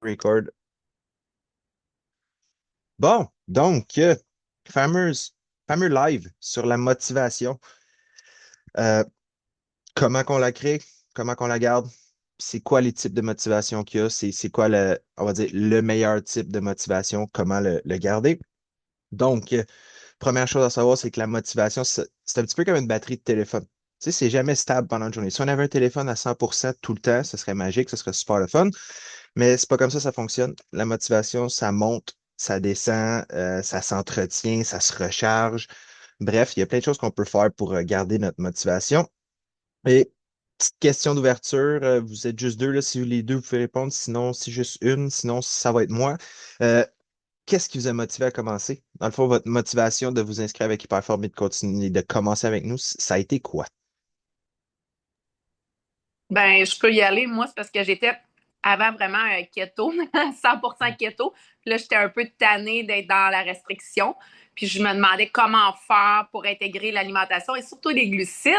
Record. Bon, donc, fameuse, fameux live sur la motivation. Euh, comment qu'on la crée, comment qu'on la garde, c'est quoi les types de motivation qu'il y a, c'est quoi on va dire, le meilleur type de motivation, comment le garder. Donc, première chose à savoir, c'est que la motivation, c'est un petit peu comme une batterie de téléphone. Tu sais, c'est jamais stable pendant une journée. Si on avait un téléphone à 100% tout le temps, ce serait magique, ce serait super le fun. Mais c'est pas comme ça fonctionne. La motivation, ça monte, ça descend, ça s'entretient, ça se recharge. Bref, il y a plein de choses qu'on peut faire pour garder notre motivation. Et petite question d'ouverture, vous êtes juste deux là, si les deux vous pouvez répondre, sinon c'est juste une, sinon ça va être moi. Euh, Qu'est-ce qui vous a motivé à commencer? Dans le fond, votre motivation de vous inscrire avec Hyperform et de continuer, de commencer avec nous, ça a été quoi? Ben, je peux y aller. Moi, c'est parce que j'étais avant vraiment keto, 100% keto. Puis là, j'étais un peu tannée d'être dans la restriction. Puis je me demandais comment faire pour intégrer l'alimentation et surtout les glucides.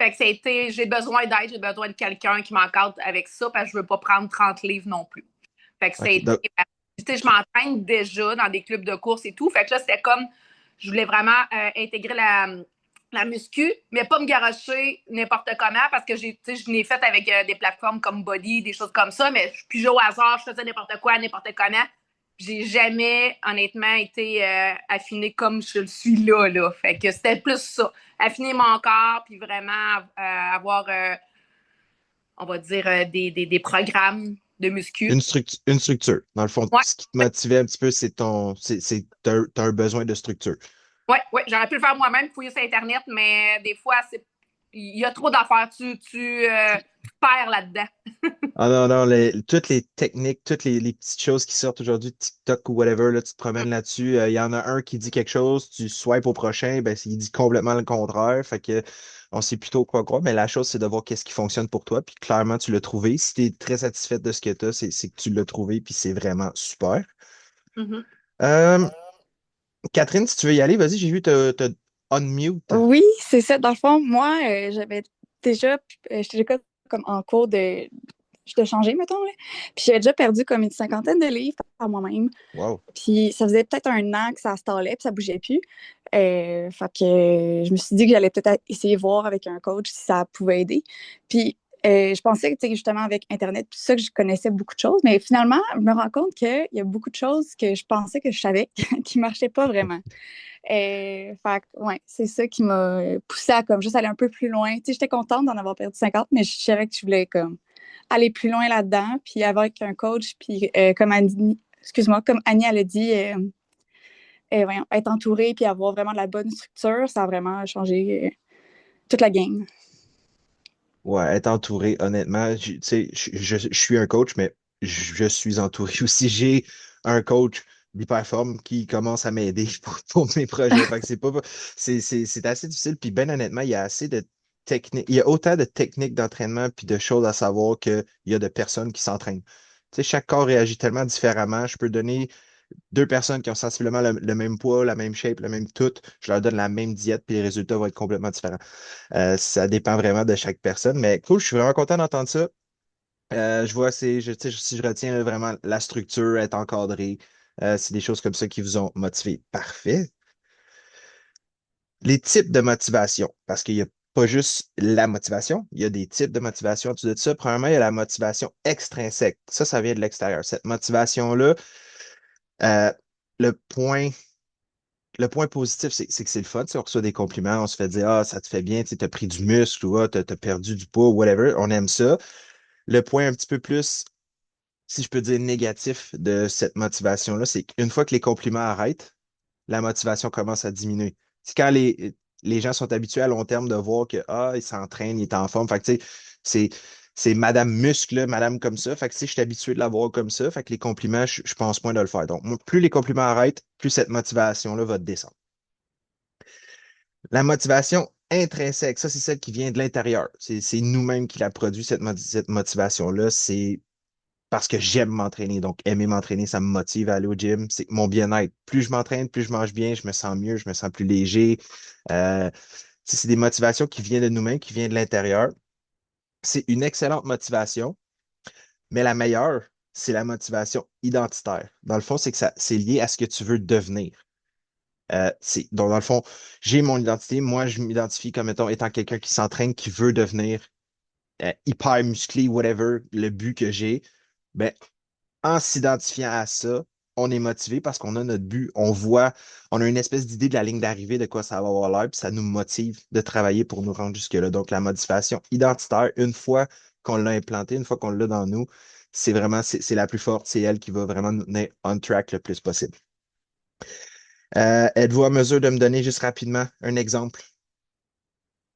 Fait que ça a été, j'ai besoin d'aide, j'ai besoin de quelqu'un qui m'encadre avec ça parce que je veux pas prendre 30 livres non plus. Fait que ça a OK. été, tu sais, je m'entraîne déjà dans des clubs de course et tout. Fait que là, c'était comme, je voulais vraiment intégrer la muscu, mais pas me garocher n'importe comment parce que je l'ai fait avec des plateformes comme Body, des choses comme ça, mais je pigeais au hasard, je faisais n'importe quoi, n'importe comment. J'ai jamais, honnêtement, été affinée comme je le suis là. Fait que c'était plus ça. Affiner mon corps, puis vraiment avoir, on va dire, des programmes de muscu. Une structure. Dans le fond, Ouais, ce qui te motivait un petit peu, t'as un besoin de structure. ouais, j'aurais pu le faire moi-même, fouiller sur Internet, mais des fois, il y a trop d'affaires. Tu perds là-dedans. Ah non, non, toutes les techniques, toutes les petites choses qui sortent aujourd'hui de TikTok ou whatever, là, tu te promènes là-dessus. Il y en a un qui dit quelque chose, tu swipes au prochain, ben, il dit complètement le contraire. Fait que on sait plutôt quoi croire. Mais la chose, c'est de voir qu'est-ce qui fonctionne pour toi. Puis clairement, tu l'as trouvé. Si tu es très satisfaite de ce que tu as, c'est que tu l'as trouvé, puis c'est vraiment super. Mhm. Euh, Catherine, si tu veux y aller, vas-y, j'ai vu te unmute. Oui, c'est ça. Dans le fond, moi, j'avais déjà, j'étais déjà comme en cours de changer, mettons, là. Puis j'avais déjà perdu comme une cinquantaine de livres par moi-même. Wow. Puis ça faisait peut-être un an que ça stallait, puis ça bougeait plus. Fait que je me suis dit que j'allais peut-être essayer de voir avec un coach si ça pouvait aider. Puis je pensais que, tu sais, justement, avec Internet, tout ça, que je connaissais beaucoup de choses. Mais finalement, je me rends compte qu'il y a beaucoup de choses que je pensais que je savais qui marchaient pas vraiment. Fait que, ouais, c'est ça qui m'a poussée à comme juste aller un peu plus loin. Tu sais, j'étais contente d'en avoir perdu 50, mais je savais que je voulais comme aller plus loin là-dedans, puis avec un coach, puis comme Annie, excuse-moi, comme Annie elle a dit, voyons, être entourée puis avoir vraiment de la bonne structure, ça a vraiment changé toute la game. Ouais, être entouré, honnêtement, tu sais, je suis un coach, mais je suis entouré aussi. J'ai un coach d'Hyperform qui commence à m'aider pour mes projets. Fait que c'est assez difficile. Puis ben honnêtement, il y a assez de techniques, il y a autant de techniques d'entraînement puis de choses à savoir qu'il y a de personnes qui s'entraînent. Tu sais, chaque corps réagit tellement différemment. Je peux donner deux personnes qui ont sensiblement le même poids, la même shape, le même tout, je leur donne la même diète, puis les résultats vont être complètement différents. Ça dépend vraiment de chaque personne, mais cool, je suis vraiment content d'entendre ça. Je vois, tu sais, si je retiens là, vraiment la structure, être encadré, c'est des choses comme ça qui vous ont motivé. Parfait. Les types de motivation, parce qu'il n'y a pas juste la motivation, il y a des types de motivation. Tu dis ça, premièrement, il y a la motivation extrinsèque. Ça vient de l'extérieur. Cette motivation-là, euh, le point Le point positif, c'est que c'est le fun. Tu sais, on reçoit des compliments, on se fait dire, ah, ça te fait bien, tu as pris du muscle ou ah, tu as perdu du poids, whatever. On aime ça. Le point un petit peu plus, si je peux dire, négatif de cette motivation-là, c'est qu'une fois que les compliments arrêtent, la motivation commence à diminuer. C'est quand les gens sont habitués à long terme de voir que, ah, il s'entraîne, il est en forme. Fait que, tu sais, c'est. C'est Madame Muscle, là, Madame comme ça. Fait que, tu sais, je suis habitué de la voir comme ça. Fait que les compliments, je pense moins de le faire. Donc, moi, plus les compliments arrêtent, plus cette motivation-là va descendre. La motivation intrinsèque, ça, c'est celle qui vient de l'intérieur. C'est nous-mêmes qui la produit, cette motivation-là. C'est parce que j'aime m'entraîner. Donc, aimer m'entraîner, ça me motive à aller au gym. C'est mon bien-être. Plus je m'entraîne, plus je mange bien, je me sens mieux, je me sens plus léger. Euh, c'est des motivations qui viennent de nous-mêmes, qui viennent de l'intérieur. C'est une excellente motivation, mais la meilleure, c'est la motivation identitaire. Dans le fond, c'est que c'est lié à ce que tu veux devenir. Donc, dans le fond, j'ai mon identité. Moi, je m'identifie comme étant quelqu'un qui s'entraîne, qui veut devenir hyper musclé, whatever, le but que j'ai. Ben, en s'identifiant à ça, on est motivé parce qu'on a notre but. On voit, on a une espèce d'idée de la ligne d'arrivée, de quoi ça va avoir l'air, puis ça nous motive de travailler pour nous rendre jusque-là. Donc, la motivation identitaire, une fois qu'on l'a implantée, une fois qu'on l'a dans nous, c'est vraiment, c'est la plus forte, c'est elle qui va vraiment nous tenir on track le plus possible. Êtes-vous à mesure de me donner juste rapidement un exemple?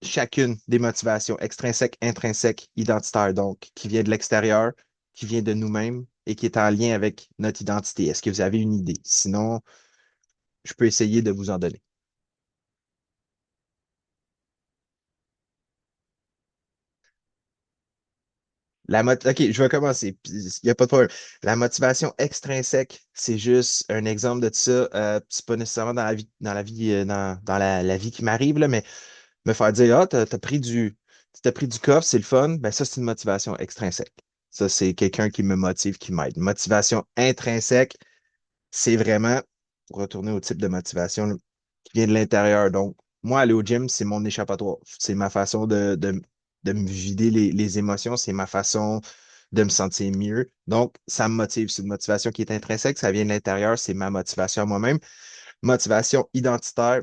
Chacune des motivations extrinsèques, intrinsèques, identitaires, donc, qui vient de l'extérieur, qui vient de nous-mêmes et qui est en lien avec notre identité. Est-ce que vous avez une idée? Sinon, je peux essayer de vous en donner. OK, je vais commencer. Il n'y a pas de problème. La motivation extrinsèque, c'est juste un exemple de ça. C'est pas nécessairement dans la vie qui m'arrive, là, mais me faire dire, ah, t'as pris du coffre, c'est le fun, ben ça, c'est une motivation extrinsèque. Ça, c'est quelqu'un qui me motive, qui m'aide. Motivation intrinsèque, c'est vraiment, pour retourner au type de motivation là, qui vient de l'intérieur. Donc, moi, aller au gym, c'est mon échappatoire. C'est ma façon de me vider les émotions, c'est ma façon de me sentir mieux. Donc, ça me motive. C'est une motivation qui est intrinsèque, ça vient de l'intérieur, c'est ma motivation à moi-même. Motivation identitaire,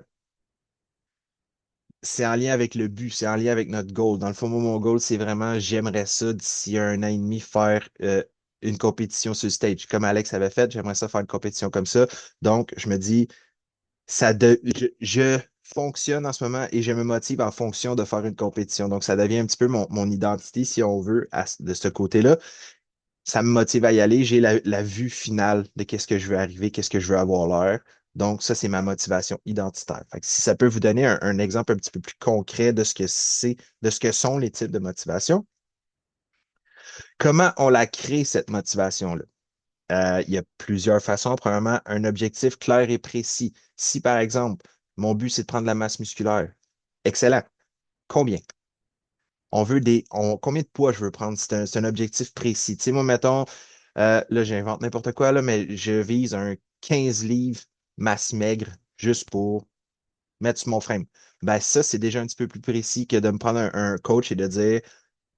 c'est en lien avec le but, c'est en lien avec notre goal. Dans le fond, moi, mon goal, c'est vraiment, j'aimerais ça d'ici un an et demi faire une compétition sur le stage. Comme Alex avait fait, j'aimerais ça faire une compétition comme ça. Donc, je me dis, je fonctionne en ce moment et je me motive en fonction de faire une compétition. Donc, ça devient un petit peu mon identité, si on veut, de ce côté-là. Ça me motive à y aller. J'ai la vue finale de qu'est-ce que je veux arriver, qu'est-ce que je veux avoir l'air. Donc, ça, c'est ma motivation identitaire. Fait que si ça peut vous donner un exemple un petit peu plus concret de ce que c'est, de ce que sont les types de motivation, comment on la crée, cette motivation-là? Il y a plusieurs façons. Premièrement, un objectif clair et précis. Si, par exemple, mon but, c'est de prendre de la masse musculaire, excellent. Combien? Combien de poids je veux prendre? C'est un objectif précis. Tu sais, moi, mettons, là, j'invente n'importe quoi, là, mais je vise un 15 livres masse maigre juste pour mettre sur mon frame. Ben, ça, c'est déjà un petit peu plus précis que de me prendre un coach et de dire,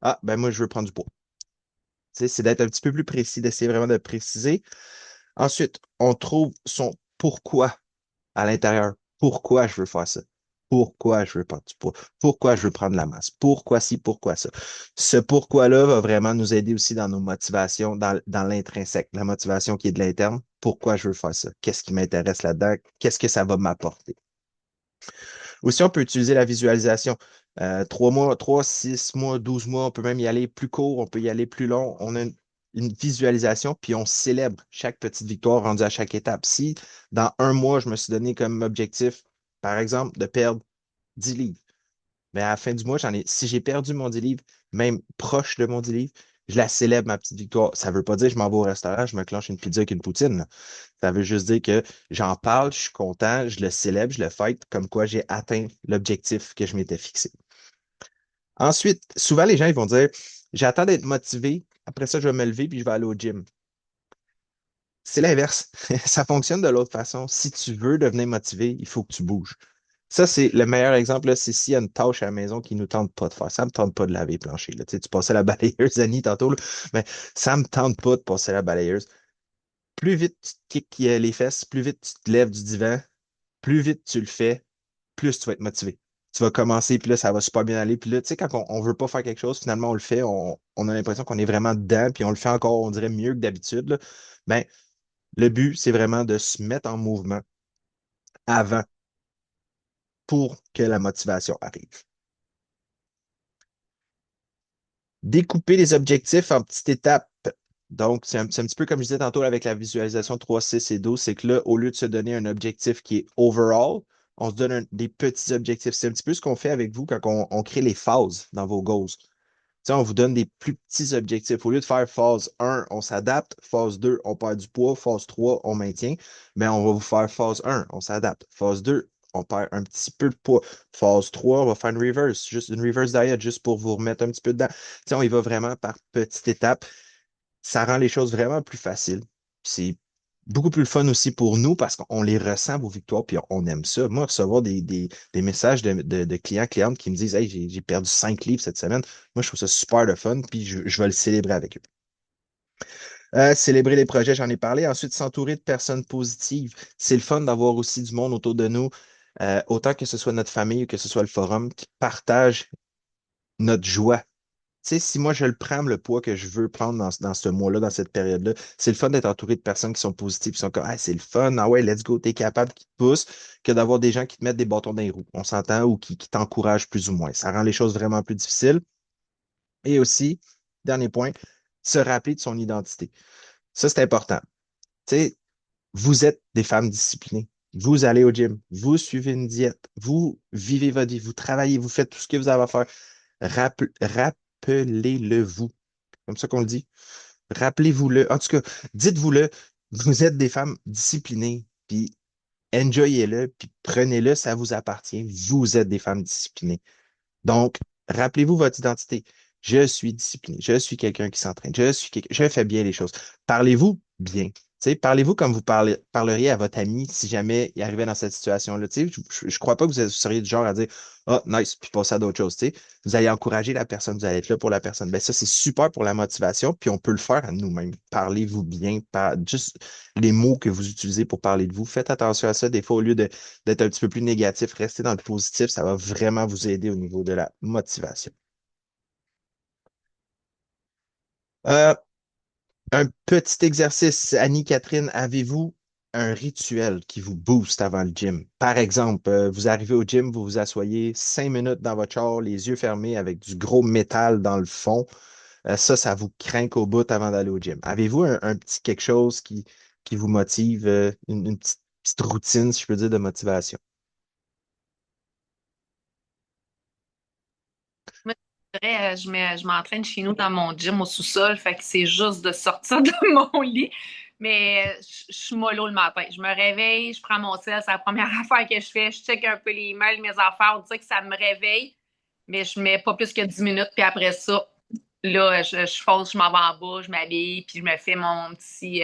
ah, ben, moi, je veux prendre du poids. Tu sais, c'est d'être un petit peu plus précis, d'essayer vraiment de préciser. Ensuite, on trouve son pourquoi à l'intérieur. Pourquoi je veux faire ça? Pourquoi je veux prendre du poids? Pourquoi je veux prendre la masse? Pourquoi ci, pourquoi ça? Ce pourquoi-là va vraiment nous aider aussi dans nos motivations, dans l'intrinsèque, la motivation qui est de l'interne. Pourquoi je veux faire ça? Qu'est-ce qui m'intéresse là-dedans? Qu'est-ce que ça va m'apporter? Aussi, on peut utiliser la visualisation. 3 mois, 6 mois, 12 mois, on peut même y aller plus court, on peut y aller plus long. On a une visualisation, puis on célèbre chaque petite victoire rendue à chaque étape. Si dans un mois, je me suis donné comme objectif, par exemple, de perdre 10 livres, mais à la fin du mois, si j'ai perdu mon 10 livres, même proche de mon 10 livres, je la célèbre, ma petite victoire. Ça ne veut pas dire que je m'en vais au restaurant, je me clenche une pizza avec une poutine, là. Ça veut juste dire que j'en parle, je suis content, je le célèbre, je le fête, comme quoi j'ai atteint l'objectif que je m'étais fixé. Ensuite, souvent, les gens ils vont dire, j'attends d'être motivé, après ça, je vais me lever puis je vais aller au gym. C'est l'inverse. Ça fonctionne de l'autre façon. Si tu veux devenir motivé, il faut que tu bouges. Ça, c'est le meilleur exemple, là, c'est s'il y a une tâche à la maison qui ne nous tente pas de faire. Ça ne me tente pas de laver les planchers, là. Tu sais, tu passais la balayeuse, Annie, tantôt, là, mais ça ne me tente pas de passer la balayeuse. Plus vite tu te kicks les fesses, plus vite tu te lèves du divan, plus vite tu le fais, plus tu vas être motivé. Tu vas commencer, puis là, ça va super bien aller. Puis là, tu sais, quand on ne veut pas faire quelque chose, finalement, on le fait, on a l'impression qu'on est vraiment dedans, puis on le fait encore, on dirait, mieux que d'habitude, là. Ben, le but, c'est vraiment de se mettre en mouvement avant pour que la motivation arrive. Découper les objectifs en petites étapes. Donc, c'est un petit peu comme je disais tantôt avec la visualisation 3, 6 et 12, c'est que là, au lieu de se donner un objectif qui est overall, on se donne des petits objectifs. C'est un petit peu ce qu'on fait avec vous quand on crée les phases dans vos goals. Tu sais, on vous donne des plus petits objectifs. Au lieu de faire phase 1, on s'adapte. Phase 2, on perd du poids. Phase 3, on maintient. Mais on va vous faire phase 1, on s'adapte. Phase 2, on perd un petit peu de poids. Phase 3, on va faire une reverse, juste une reverse diet, juste pour vous remettre un petit peu dedans. Tu sais, on y va vraiment par petites étapes. Ça rend les choses vraiment plus faciles. C'est beaucoup plus le fun aussi pour nous parce qu'on les ressent, vos victoires, puis on aime ça. Moi, recevoir des messages de clients, clientes qui me disent Hey, j'ai perdu 5 livres cette semaine. Moi, je trouve ça super de fun, puis je vais le célébrer avec eux. Célébrer les projets, j'en ai parlé. Ensuite, s'entourer de personnes positives. C'est le fun d'avoir aussi du monde autour de nous, autant que ce soit notre famille ou que ce soit le forum, qui partage notre joie. Tu sais, si moi je le prends le poids que je veux prendre dans ce mois-là, dans cette période-là, c'est le fun d'être entouré de personnes qui sont positives, qui sont comme, ah, c'est le fun, ah ouais, let's go, t'es capable, qui te poussent, que d'avoir des gens qui te mettent des bâtons dans les roues, on s'entend, ou qui t'encouragent plus ou moins. Ça rend les choses vraiment plus difficiles. Et aussi, dernier point, se rappeler de son identité. Ça, c'est important. Tu sais, vous êtes des femmes disciplinées. Vous allez au gym, vous suivez une diète, vous vivez votre vie, vous travaillez, vous faites tout ce que vous avez à faire. Rappelez-le vous. Comme ça qu'on le dit. Rappelez-vous-le. En tout cas, dites-vous-le. Vous êtes des femmes disciplinées, puis enjoyez-le, puis prenez-le, ça vous appartient. Vous êtes des femmes disciplinées. Donc, rappelez-vous votre identité. Je suis discipliné. Je suis quelqu'un qui s'entraîne. Je fais bien les choses. Parlez-vous bien. Tu sais, parlez-vous comme vous parleriez à votre ami si jamais il arrivait dans cette situation-là. Tu sais, je crois pas que vous seriez du genre à dire Ah, nice, puis passer à d'autres choses. Tu sais, vous allez encourager la personne, vous allez être là pour la personne. Ben, ça, c'est super pour la motivation, puis on peut le faire à nous-mêmes. Parlez-vous bien, juste les mots que vous utilisez pour parler de vous. Faites attention à ça. Des fois, au lieu d'être un petit peu plus négatif, restez dans le positif. Ça va vraiment vous aider au niveau de la motivation. Euh, un petit exercice, Annie-Catherine, avez-vous un rituel qui vous booste avant le gym? Par exemple, vous arrivez au gym, vous vous asseyez 5 minutes dans votre char, les yeux fermés avec du gros métal dans le fond. Ça vous craint au bout avant d'aller au gym. Avez-vous un petit quelque chose qui vous motive, une petite routine, si je peux dire, de motivation? Moi, je dirais, je m'entraîne chez nous dans mon gym au sous-sol, fait que c'est juste de sortir de mon lit. Mais je suis mollo le matin. Je me réveille, je prends mon sel, c'est la première affaire que je fais. Je check un peu les emails, mes affaires, on dirait que ça me réveille, mais je mets pas plus que 10 minutes, puis après ça, là, je fonce, je m'en vais en bas, je m'habille, puis je me fais un petit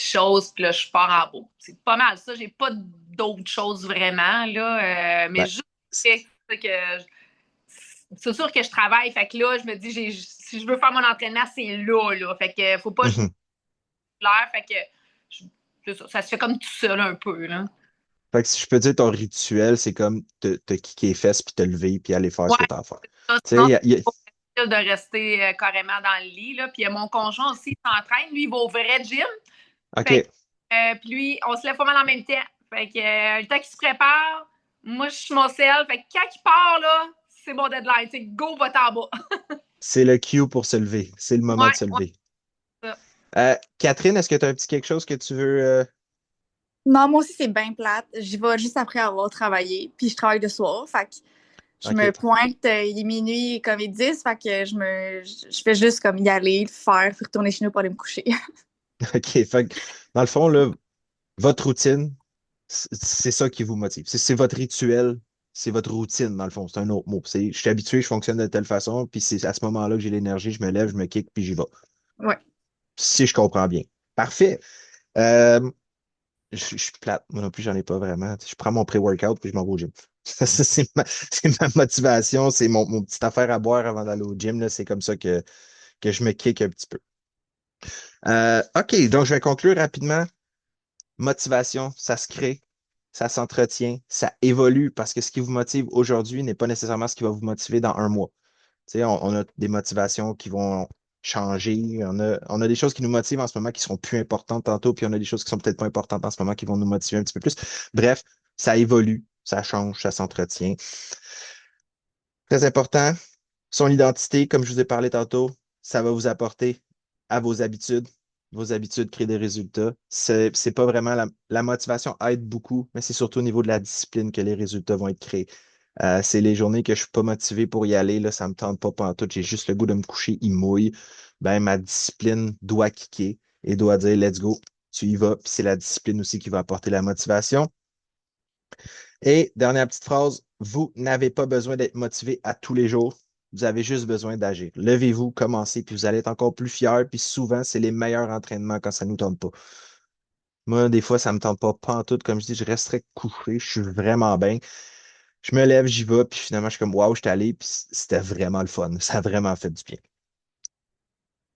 chose, puis là, je pars en bas. C'est pas mal ça. J'ai pas d'autres choses vraiment, là, mais Ben, juste que c'est sûr que je travaille, fait que là, je me dis, si je veux faire mon entraînement, c'est là, là. Fait que faut pas que je mhm. l'air, fait que ça se fait comme tout seul un peu, là. Fait que si je peux dire, ton rituel, c'est comme te kicker les fesses, puis te lever, puis aller faire ce Ouais, que tu as à faire. ça, Tu sais, sinon, c'est pas facile de rester carrément dans le lit, là. Puis mon conjoint aussi, il s'entraîne. Lui, il va au vrai gym. Fait OK. que, puis lui, on se lève pas mal en même temps. Fait que le temps qu'il se prépare, moi, je suis mon sel. Fait que quand il part, là, c'est mon deadline. C'est go, va-t'en bas. C'est le cue pour se lever. C'est le moment Ouais, de se ouais, lever. ça. Catherine, est-ce que tu as un petit quelque chose que tu veux. Non, moi aussi, c'est bien plate. J'y vais juste après avoir travaillé. Puis je travaille de soir. Fait que je me OK. pointe, il est minuit comme il 10. Fait que je fais juste comme y aller, le faire, puis retourner chez nous pour aller me coucher. OK. Fait que, dans le fond, là, votre routine, c'est ça qui vous motive. C'est votre rituel, c'est votre routine, dans le fond. C'est un autre mot. Je suis habitué, je fonctionne de telle façon, puis c'est à ce moment-là que j'ai l'énergie, je me lève, je me kick, puis j'y vais. Ouais. Si je comprends bien. Parfait. Euh, je suis plate. Moi non plus, j'en ai pas vraiment. Je prends mon pré-workout, puis je m'en vais au gym. Ça, c'est ma motivation, c'est mon petite affaire à boire avant d'aller au gym, là. C'est comme ça que je me kick un petit peu. OK, donc je vais conclure rapidement. Motivation, ça se crée, ça s'entretient, ça évolue parce que ce qui vous motive aujourd'hui n'est pas nécessairement ce qui va vous motiver dans un mois. Tu sais, on a des motivations qui vont changer. On a des choses qui nous motivent en ce moment qui seront plus importantes tantôt, puis on a des choses qui sont peut-être pas importantes en ce moment qui vont nous motiver un petit peu plus. Bref, ça évolue, ça change, ça s'entretient. Très important, son identité, comme je vous ai parlé tantôt, ça va vous apporter à vos habitudes. Vos habitudes créent des résultats. C'est pas vraiment la motivation aide beaucoup, mais c'est surtout au niveau de la discipline que les résultats vont être créés. C'est les journées que je suis pas motivé pour y aller, là, ça me tente pas pantoute, j'ai juste le goût de me coucher, il mouille. Ben, ma discipline doit kicker et doit dire let's go, tu y vas. Puis c'est la discipline aussi qui va apporter la motivation. Et dernière petite phrase, vous n'avez pas besoin d'être motivé à tous les jours. Vous avez juste besoin d'agir. Levez-vous, commencez, puis vous allez être encore plus fiers. Puis souvent, c'est les meilleurs entraînements quand ça ne nous tente pas. Moi, des fois, ça ne me tente pas pantoute. Comme je dis, je resterais couché. Je suis vraiment bien. Je me lève, j'y vais, puis finalement, je suis comme, waouh, je suis allé, puis c'était vraiment le fun. Ça a vraiment fait du bien.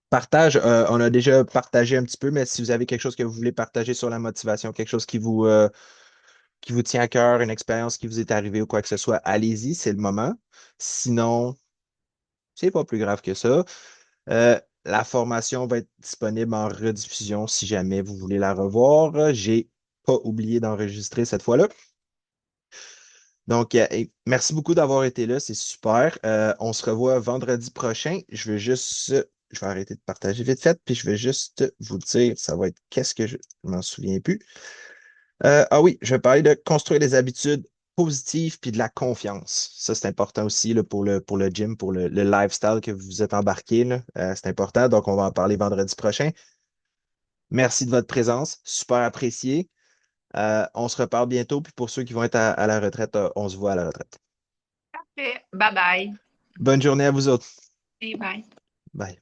Partage, on a déjà partagé un petit peu, mais si vous avez quelque chose que vous voulez partager sur la motivation, quelque chose qui vous tient à cœur, une expérience qui vous est arrivée ou quoi que ce soit, allez-y, c'est le moment. Sinon, c'est pas plus grave que ça. La formation va être disponible en rediffusion si jamais vous voulez la revoir. J'ai pas oublié d'enregistrer cette fois-là. Donc, merci beaucoup d'avoir été là, c'est super. On se revoit vendredi prochain. Je vais arrêter de partager vite fait, puis je vais juste vous dire, ça va être qu'est-ce que je m'en souviens plus. Ah oui, je vais parler de construire des habitudes positives puis de la confiance. Ça, c'est important aussi là, pour le gym, pour le lifestyle que vous êtes embarqué, là. C'est important, donc on va en parler vendredi prochain. Merci de votre présence, super apprécié. On se reparle bientôt, puis pour ceux qui vont être à la retraite, on se voit à la retraite. Parfait. Bye bye. Bonne journée à vous autres. Et bye. Bye.